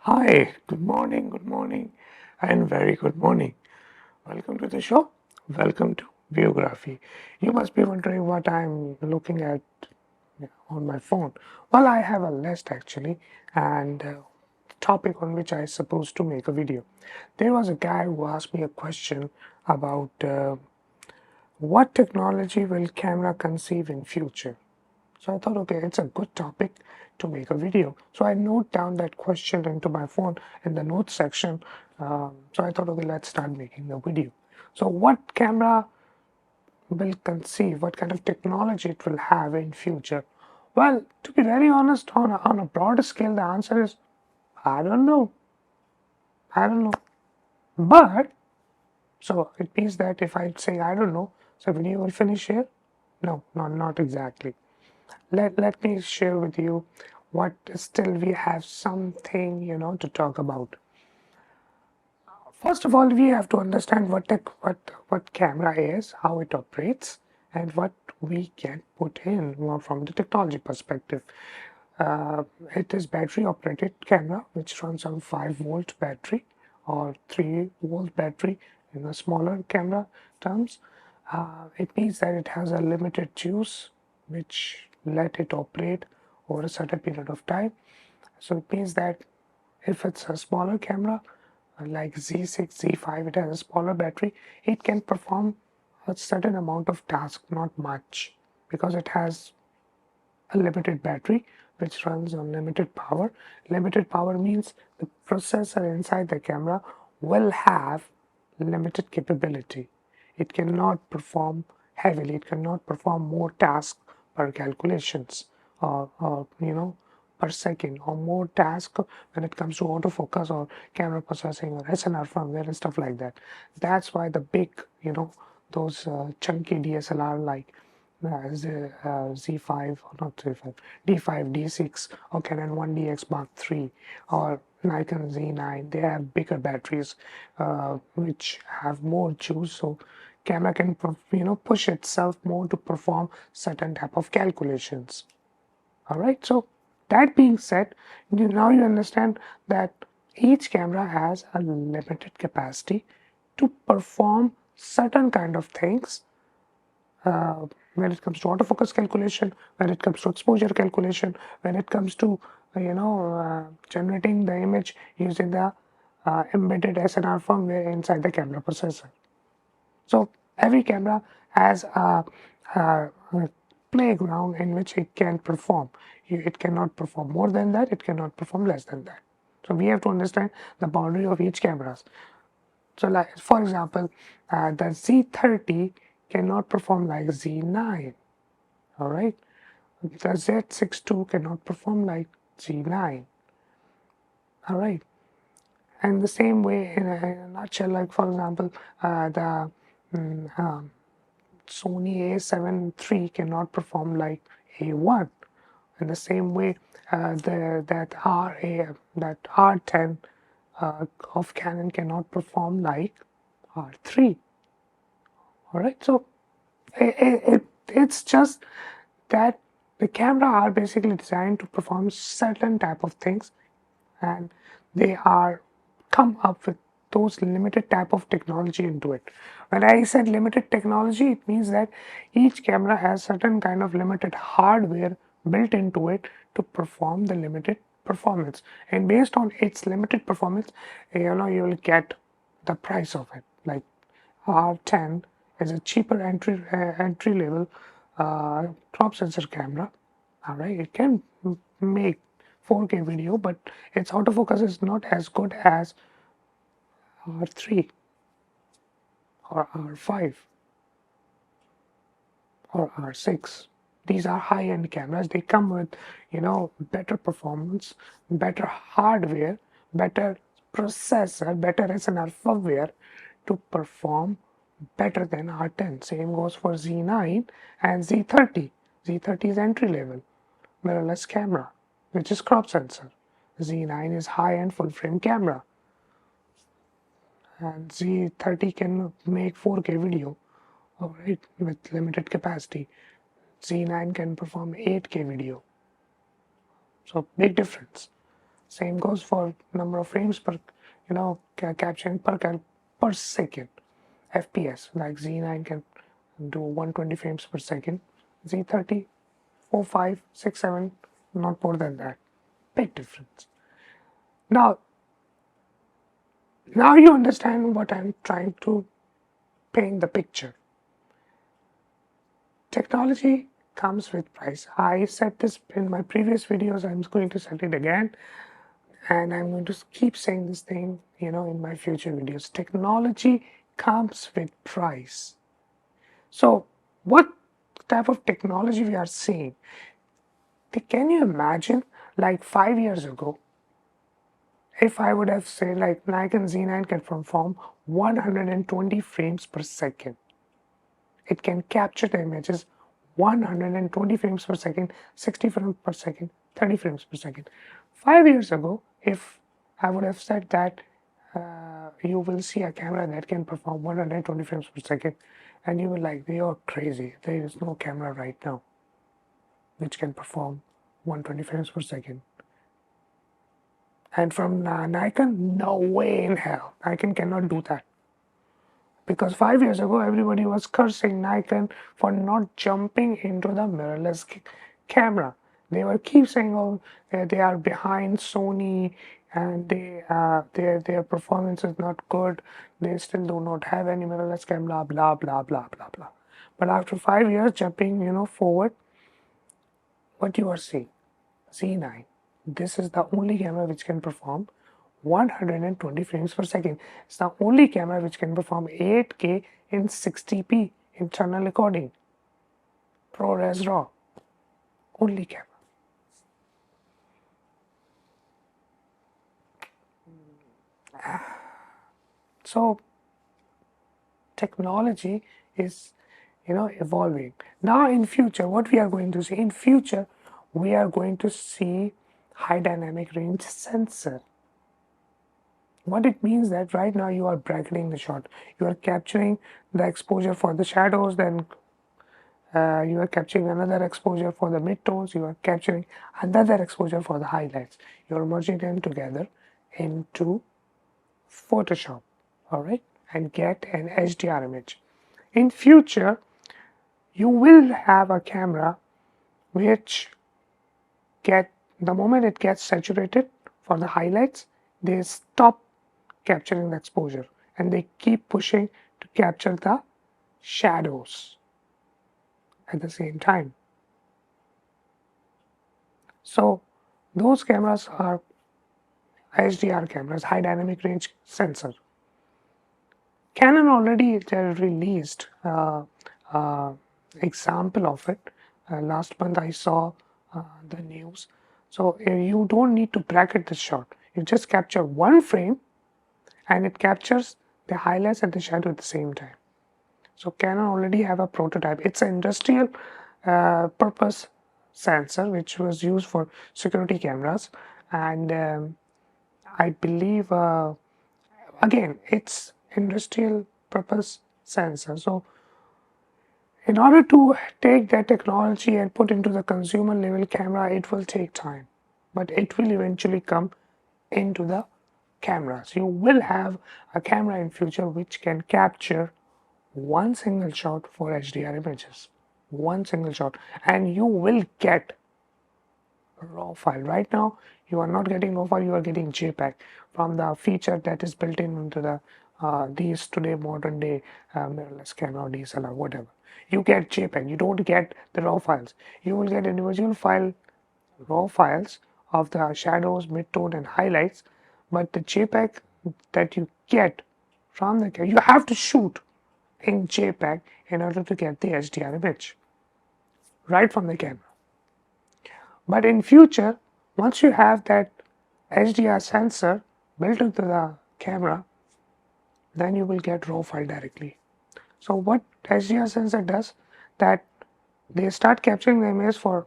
Hi, good morning, and very good morning. Welcome to the show. Welcome to Biography. You must be wondering what I'm looking at on my phone. Well, I have a list actually, and topic on which I supposed to make a video. There was a guy who asked me a question about what technology will camera conceive in future. So I thought, okay, it's a good topic to make a video. So I note down that question into my phone in the notes section. So I thought, okay, let's start making the video. So what camera will conceive? What kind of technology it will have in future? Well, to be very honest, on a broader scale, the answer is I don't know. I don't know. But so it means that if I say I don't know, so video will finish here? No, not exactly. Let me share with you what still we have something to talk about. First of all, we have to understand what camera is, how it operates, and what we can put in from the technology perspective. It is battery operated camera which runs on 5-volt battery or 3-volt battery in the smaller camera terms. It means that it has a limited use which let it operate over a certain period of time. So it means that if it's a smaller camera like Z6, Z5, it has a smaller battery, it can perform a certain amount of task, not much, because it has a limited battery which runs on limited power. Limited power means the processor inside the camera will have limited capability. It cannot perform heavily, it cannot perform more tasks per calculations or per second or more tasks when it comes to autofocus or camera processing or SNR firmware and stuff like that. That's why the big, those chunky DSLR like Z5 or not Z5, D5, D6 or Canon 1DX Mark III or Nikon Z9. They have bigger batteries which have more juice, so camera can push itself more to perform certain type of calculations. All right, so that being said, now you understand that each camera has a limited capacity to perform certain kind of things when it comes to autofocus calculation, when it comes to exposure calculation, when it comes to generating the image using the embedded SNR firmware inside the camera processor. So every camera has a playground in which it can perform. It cannot perform more than that. It cannot perform less than that. So we have to understand the boundary of each cameras. So, like for example, the Z30 cannot perform like Z9. All right, the Z62 cannot perform like Z9. All right, and the same way in a nutshell, like for example, the mm, um, Sony A7 III cannot perform like A1. In the same way, that R10 of Canon cannot perform like R3. All right, so it's just that the camera are basically designed to perform certain type of things, and they are come up with those limited type of technology into it. When I said limited technology, it means that each camera has certain kind of limited hardware built into it to perform the limited performance, and based on its limited performance, you will get the price of it. Like R10 is a cheaper entry level crop sensor camera. All right, it can make 4K video, but its autofocus is not as good as R3 or R5 or R6. These are high-end cameras. They come with, better performance, better hardware, better processor, better SNR firmware to perform better than R10. Same goes for Z9 and Z30. Z30 is entry level mirrorless camera, which is crop sensor. Z9 is high-end full-frame camera, and Z30 can make 4K video, all right, with limited capacity. Z9 can perform 8K video, so big difference. Same goes for number of frames per, capturing per second. FPS, like Z9 can do 120 frames per second. Z30, 4, 5, 6, 7, not more than that. Big difference. Now you understand what I'm trying to paint the picture. Technology comes with price. I said this in my previous videos. I'm going to say it again, and I'm going to keep saying this thing, in my future videos. Technology comes with price. So, what type of technology we are seeing? Can you imagine, like 5 years ago, if I would have said like Nikon Z9 can perform 120 frames per second. It can capture the images 120 frames per second, 60 frames per second, 30 frames per second. 5 years ago, if I would have said that you will see a camera that can perform 120 frames per second, and you were like, you're crazy. There is no camera right now which can perform 120 frames per second. And from Nikon, no way in hell. Nikon cannot do that. Because 5 years ago, everybody was cursing Nikon for not jumping into the mirrorless camera. They were keep saying, "Oh, they are behind Sony, and their performance is not good. They still do not have any mirrorless camera." Blah blah blah blah blah. But after 5 years, jumping forward, what you are seeing, Z9. This is the only camera which can perform 120 frames per second. It's the only camera which can perform 8K in 60p internal recording. ProRes RAW. Only camera. So technology is evolving. Now in future, what we are going to see? In future, we are going to see high dynamic range sensor. What it means that right now you are bracketing the shot. You are capturing the exposure for the shadows, then you are capturing another exposure for the midtones, you are capturing another exposure for the highlights. You are merging them together into Photoshop, all right, and get an HDR image. In future, you will have a camera which the moment it gets saturated for the highlights, they stop capturing the exposure and they keep pushing to capture the shadows at the same time. So those cameras are HDR cameras, high dynamic range sensor. Canon already released example of it. Last month I saw the news. So you don't need to bracket the shot. You just capture one frame and it captures the highlights and the shadow at the same time. So Canon already have a prototype. It's an industrial purpose sensor which was used for security cameras, and I believe again it's industrial purpose sensor. So in order to take that technology and put into the consumer level camera, it will take time, but it will eventually come into the cameras. You will have a camera in future which can capture one single shot for HDR images. One single shot, and you will get raw file. Right now, you are not getting raw file, you are getting JPEG from the feature that is built into the these today modern day mirrorless camera or DSLR, whatever. You get JPEG, you don't get the raw files. You will get individual raw files of the shadows, midtone, and highlights, but the JPEG that you get from the camera, you have to shoot in JPEG in order to get the HDR image right from the camera. But in future, once you have that HDR sensor built into the camera, then you will get raw file directly. So what HDR sensor does, that they start capturing the image for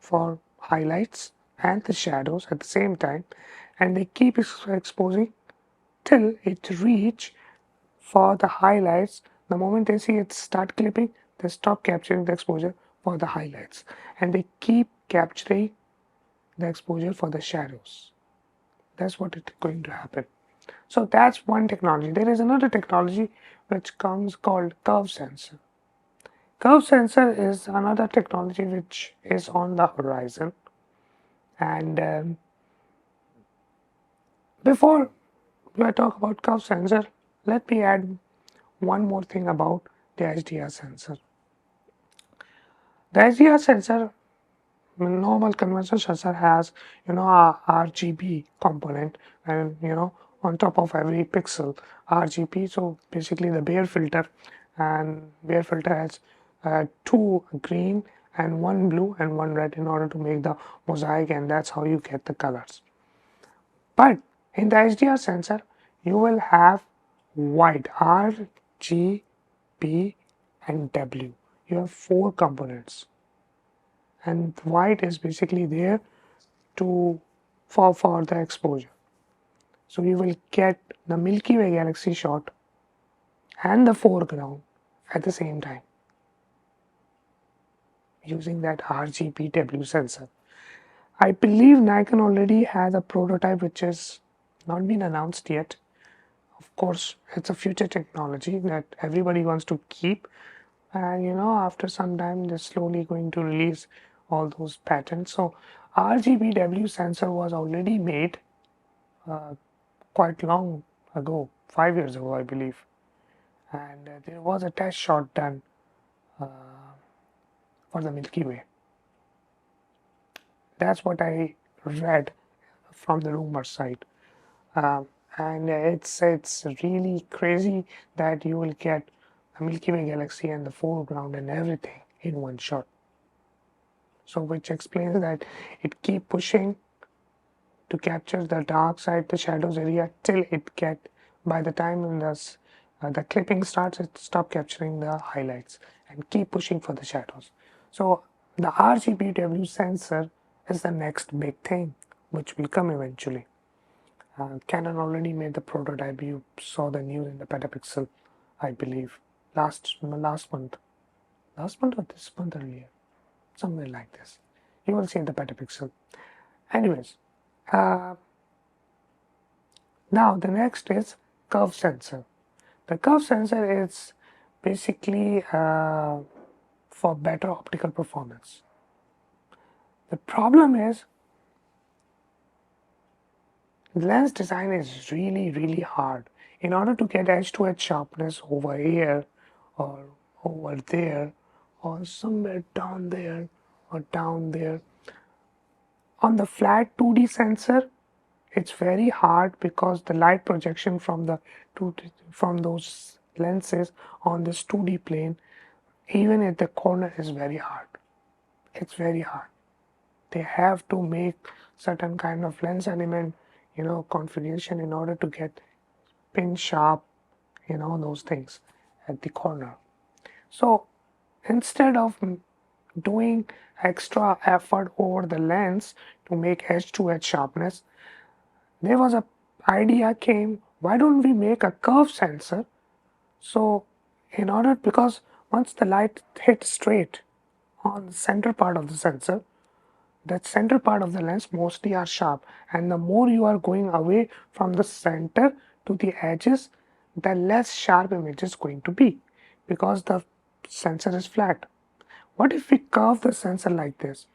for highlights and the shadows at the same time, and they keep exposing till it reach for the highlights. The moment they see it start clipping, they stop capturing the exposure for the highlights, and they keep capturing the exposure for the shadows. That's what is going to happen. So that's one technology. There is another technology which comes called curve sensor. Curve sensor is another technology which is on the horizon. And before I talk about curve sensor, let me add one more thing about the HDR sensor. The HDR sensor, normal conventional sensor, has a RGB component, and on top of every pixel RGB. So basically the Bayer filter, and Bayer filter has two green and one blue and one red in order to make the mosaic, and that's how you get the colors. But in the HDR sensor, you will have white, R, G, P, and W. You have four components, and white is basically there to for the exposure. So you will get the Milky Way galaxy shot and the foreground at the same time using that RGBW sensor. I believe Nikon already has a prototype which has not been announced yet. Of course, it's a future technology that everybody wants to keep, and after some time they're slowly going to release all those patents. So RGBW sensor was already made quite long ago, 5 years ago, I believe, and there was a test shot done for the Milky Way. That's what I read from the rumor side. Um, and it's really crazy that you will get a Milky Way galaxy and the foreground and everything in one shot. So which explains that it keep pushing to capture the dark side, the shadows area, till it get, by the time in the clipping starts, it stop capturing the highlights and keep pushing for the shadows. So the RGBW sensor is the next big thing which will come eventually. Canon already made the prototype. You saw the news in the Petapixel, I believe, last month, or this month earlier, somewhere like this. You will see the Petapixel. Anyways, uh, now the next is curve sensor. The curve sensor is basically for better optical performance. The problem is lens design is really hard. In order to get edge-to-edge sharpness over here or over there or somewhere down there or down there, on the flat 2D sensor, it's very hard because the light projection from the from those lenses on this 2D plane, even at the corner, is very hard. It's very hard. They have to make certain kind of lens element, configuration in order to get pin sharp, those things at the corner. So instead of doing extra effort over the lens to make edge to edge sharpness, there was a idea came, why don't we make a curve sensor? So in order, because once the light hits straight on the center part of the sensor, that center part of the lens mostly are sharp, and the more you are going away from the center to the edges, the less sharp image is going to be because the sensor is flat. What if we curve the sensor like this?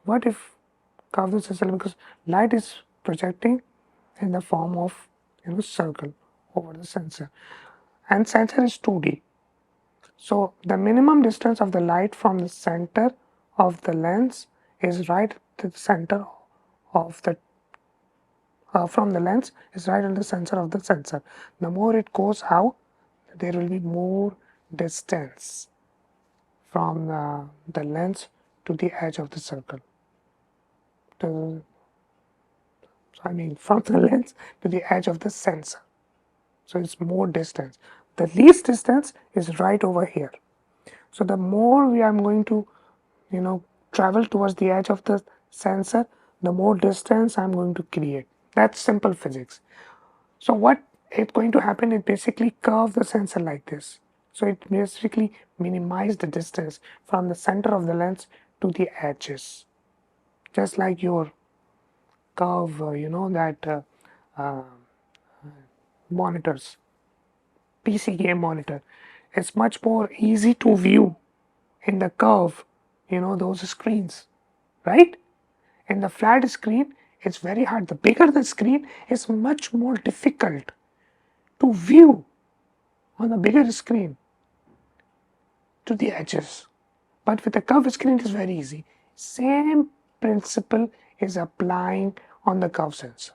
What if curve the sensor, because light is projecting in the form of circle over the sensor, and sensor is 2D. So the minimum distance of the light from the center of the lens is right at the center of the from the lens is right at the center of the sensor. The more it goes out, there will be more distance from the lens to the edge of the circle. From the lens to the edge of the sensor. So it's more distance. The least distance is right over here. So the more we are going to, travel towards the edge of the sensor, the more distance I'm going to create. That's simple physics. So what it's going to happen, it basically curve the sensor like this. So it basically minimize the distance from the center of the lens to the edges. Just like your curve, that uh, monitors, PC game monitor. It's much more easy to view in the curve, those screens, right? In the flat screen, it's very hard. The bigger the screen, it's much more difficult to view on the bigger screen to the edges. But with a curved screen, it is very easy. Same principle is applying on the curve sensor.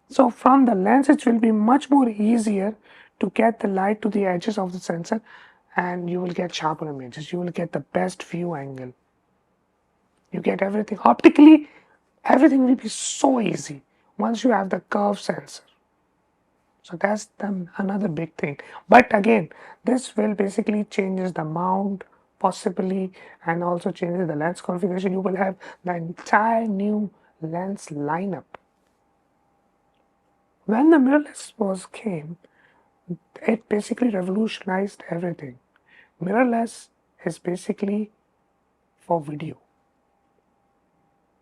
So from the lens, it will be much more easier to get the light to the edges of the sensor, and you will get sharper images. You will get the best view angle. You get everything. Optically, everything will be so easy once you have the curve sensor. So that's another big thing. But again, this will basically changes the mount possibly, and also changes the lens configuration. You will have the entire new lens lineup. When the mirrorless came, it basically revolutionized everything. Mirrorless is basically for video.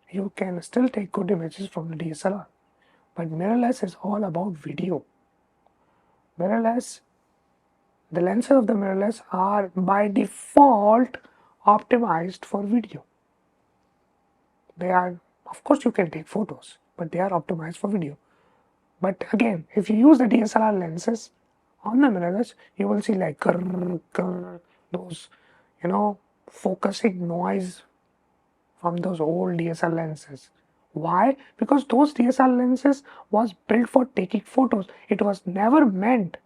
You can still take good images from the DSLR, but mirrorless is all about video. Mirrorless, the lenses of the mirrorless are by default optimized for video. They are, of course, you can take photos, but they are optimized for video. But again, if you use the DSLR lenses on the mirrorless, you will see like grrr, grrr, those, focusing noise from those old DSLR lenses. Why? Because those DSLR lenses was built for taking photos. It was never meant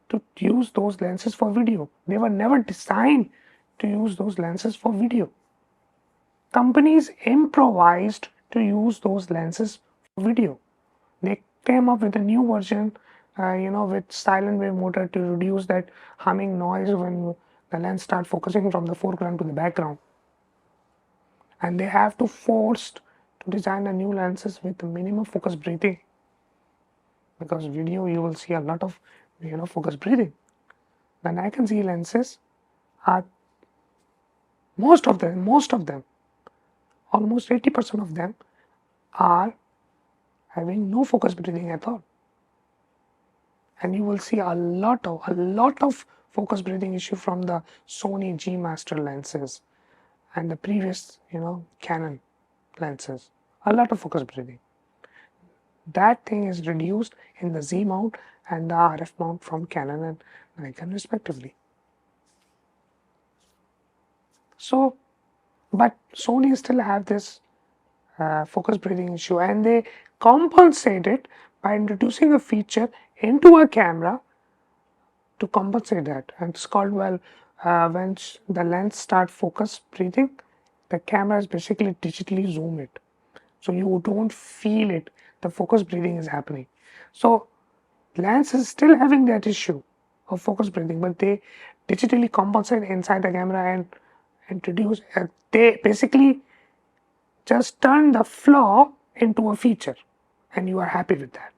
to use those lenses for video. They were never designed to use those lenses for video. Companies improvised to use those lenses for video. They came up with a new version, with silent wave motor to reduce that humming noise when the lens start focusing from the foreground to the background. And they have to forced to design the new lenses with minimum focus breathing, because video you will see a lot of focus breathing. The Nikon Z lenses are most of them, almost 80% of them are having no focus breathing at all. And you will see a lot of focus breathing issue from the Sony G Master lenses and the previous, Canon lenses. A lot of focus breathing. That thing is reduced in the Z mount and the RF mount from Canon and Nikon respectively. So, but Sony still have this focus breathing issue, and they compensate it by introducing a feature into a camera to compensate that. And it's called, when the lens start focus breathing, the camera is basically digitally zoom it, so you don't feel it, the focus breathing is happening. So lens is still having that issue of focus breathing, but they digitally compensate inside the camera and introduce, they basically just turn the flaw into a feature, and you are happy with that.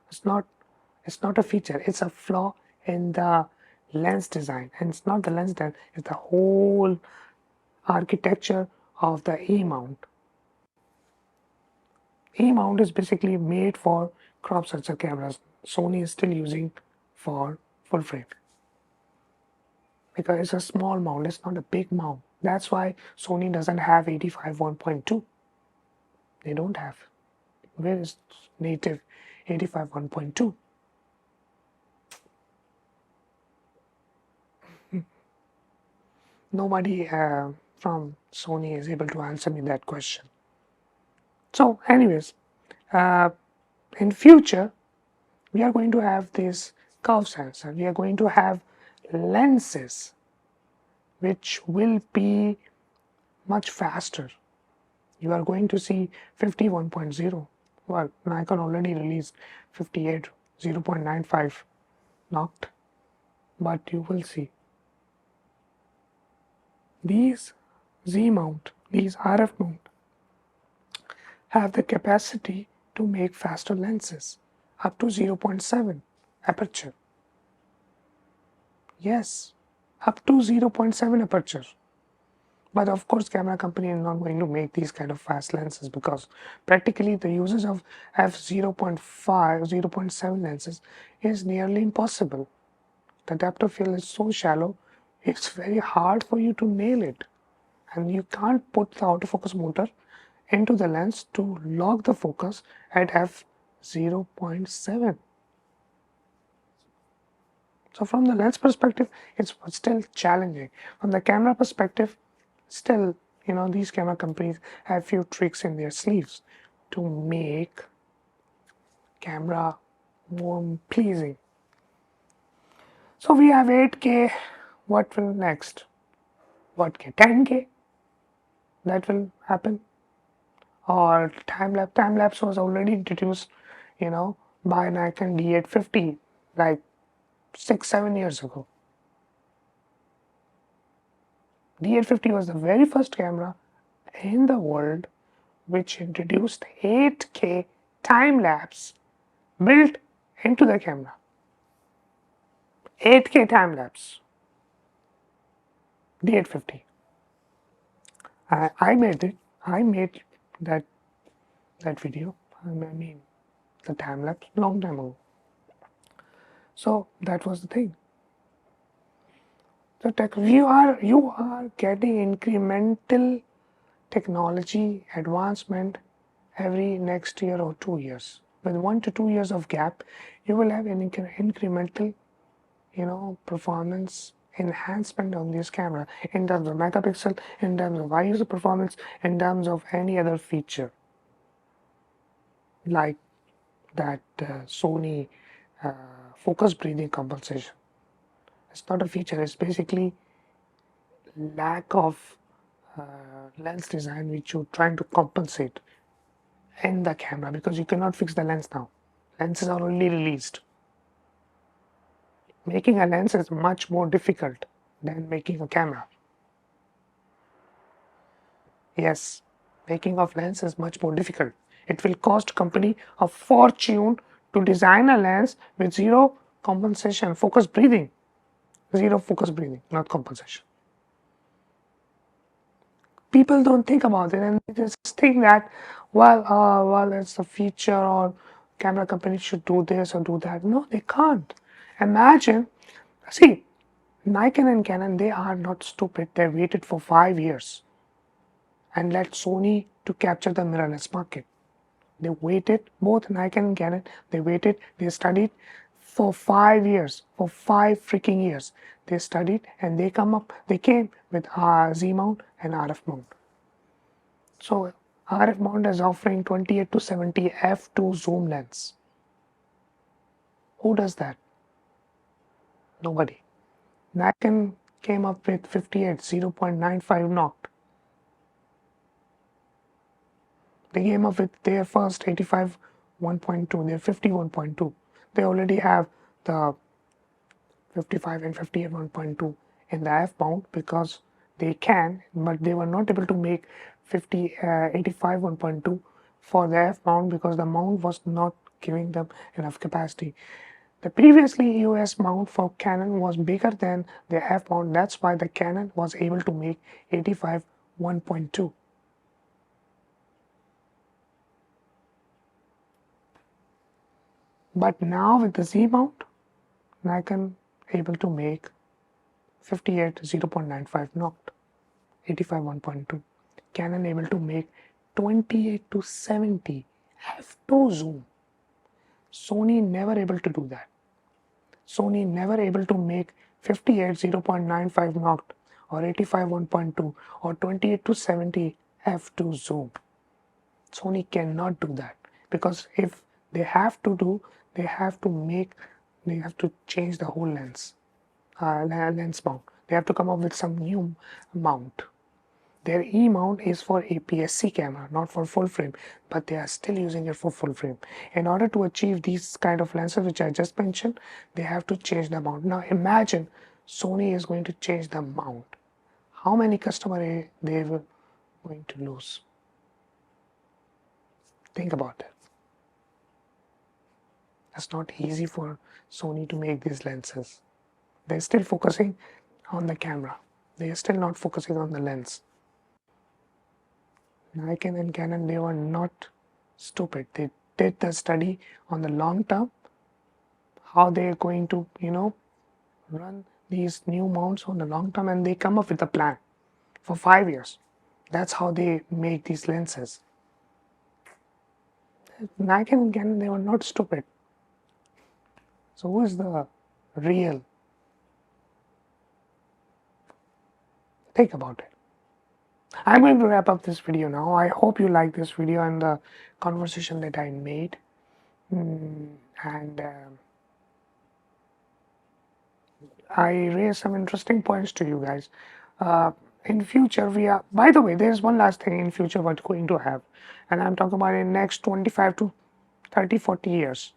It's not a feature, it's a flaw in the lens design. And it's not the lens design, it's the whole architecture of the E mount. E mount is basically made for crop sensor cameras. Sony is still using for full frame, because it's a small mount, it's not a big mount. That's why Sony doesn't have 85 1.2. They don't have. Where is native 85 1.2? Nobody from Sony is able to answer me that question. So anyways, in future, we are going to have this curve sensor. We are going to have lenses which will be much faster. You are going to see 51.0. Well, Nikon already released 58 0.95 knocked, but you will see these Z mount, these RF mount have the capacity to make faster lenses up to 0.7 aperture. Yes, up to 0.7 aperture. But of course, camera company is not going to make these kind of fast lenses because practically the usage of f 0.5, 0.7 lenses is nearly impossible. The depth of field is so shallow, it's very hard for you to nail it. And you can't put the autofocus motor into the lens to lock the focus at f 0.7. So from the lens perspective, it's still challenging. From the camera perspective, still, these camera companies have few tricks in their sleeves to make camera more pleasing. So we have 8K. What will next? What K? 10K? That will happen. Or time lapse. Time lapse was already introduced, by Nikon D850 like 6-7 years ago. D850 was the very first camera in the world which introduced 8K time lapse built into the camera. 8K time lapse. D850. I made it. I made that video. I mean, the time lapse long time ago. So that was the thing. So you are getting incremental technology advancement every next year or 2 years. With 1 to 2 years of gap, you will have an incremental, performance enhancement on this camera in terms of megapixel, in terms of ISO performance, in terms of any other feature like that Sony focus breathing compensation. It's not a feature, it's basically lack of lens design which you're trying to compensate in the camera because you cannot fix the lens now. Lenses are only released. Making a lens is much more difficult than making a camera. Yes, making of lens is much more difficult. It will cost company a fortune to design a lens with zero compensation, focus breathing. Zero focus breathing, not compensation. People don't think about it and they just think that, well, it's a feature or camera company should do this or do that. No, they can't. Imagine, see, Nikon and Canon, they are not stupid. They waited for 5 years and let Sony to capture the mirrorless market. They waited, both Nikon and Canon, they waited, they studied for 5 years, for 5 freaking years. They studied and they came with Z mount and RF mount. So RF mount is offering 28 to 70 f2 zoom lens. Who does that? Nobody. Nikon came up with 58 0.95 knocked. They came up with their first 85 1.2, their 50 1.2. They already have the 55 and 58 1.2 in the f mount because they can, but they were not able to make 85 1.2 for the f mount because the mount was not giving them enough capacity. The previously EOS mount for Canon was bigger than the f mount. That's why the Canon was able to make 85 1.2. But now with the Z mount, Nikon able to make 58 0.95 knocked, 85 1.2. Canon able to make 28 to 70 f2 zoom. Sony never able to do that. Sony never able to make 58 0.95 knocked or 85 1.2 or 28 to 70 f2 zoom. Sony cannot do that because if they have to do, they have to change the whole lens mount. They have to come up with some new mount. Their E mount is for APS-C camera, not for full frame, but they are still using it for full frame. In order to achieve these kind of lenses which I just mentioned, they have to change the mount. Now imagine Sony is going to change the mount. How many customers they will going to lose? Think about it. It's not easy for Sony to make these lenses. They're still focusing on the camera. They are still not focusing on the lens. Nikon and Canon, they were not stupid. They did the study on the long term, how they're going to, run these new mounts on the long term, and they come up with a plan for 5 years. That's how they make these lenses. Nikon and Canon, they were not stupid. So who is the real? Think about it. I'm going to wrap up this video now. I hope you like this video and the conversation that I made. And I raised some interesting points to you guys. In future, we are. By the way, there's one last thing in future we're going to have, and I'm talking about in next 25 to 30, 40 years.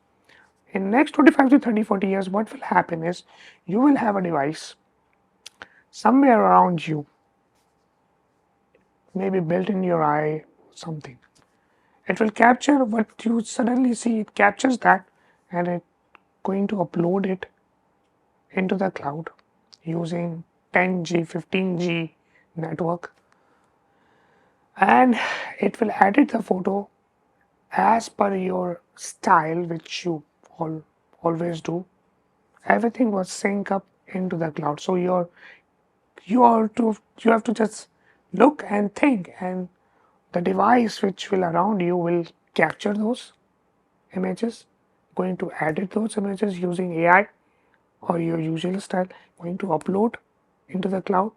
In next 25 to 30, 40 years, what will happen is you will have a device somewhere around you, maybe built in your eye, something. It will capture what you suddenly see. It captures that, and it's going to upload it into the cloud using 10G, 15G network, and it will edit the photo as per your style, which you always do. Everything was sync up into the cloud. So you have to just look and think, and the device which will around you will capture those images, going to edit those images using AI or your usual style, going to upload into the cloud,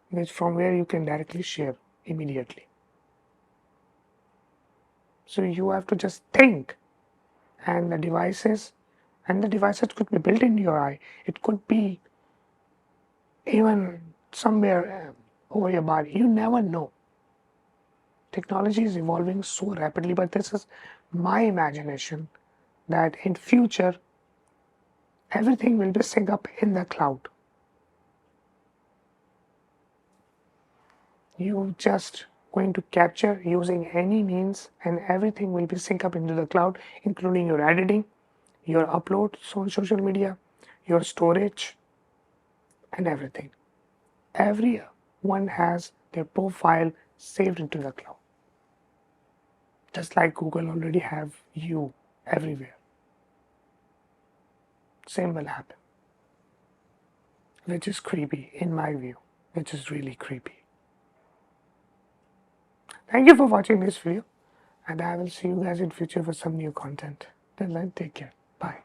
which from where you can directly share immediately. So you have to just think, and the devices could be built in your eye. It could be even somewhere over your body. You never know. Technology is evolving so rapidly, but this is my imagination that in future everything will be synced up in the cloud. You just going to capture using any means, and everything will be synced up into the cloud, including your editing, your uploads on social media, your storage, and everything. Everyone has their profile saved into the cloud, just like Google already have you everywhere. Same will happen, which is creepy in my view, which is really creepy. Thank you for watching this video, and I will see you guys in future for some new content. Till then, take care. Bye.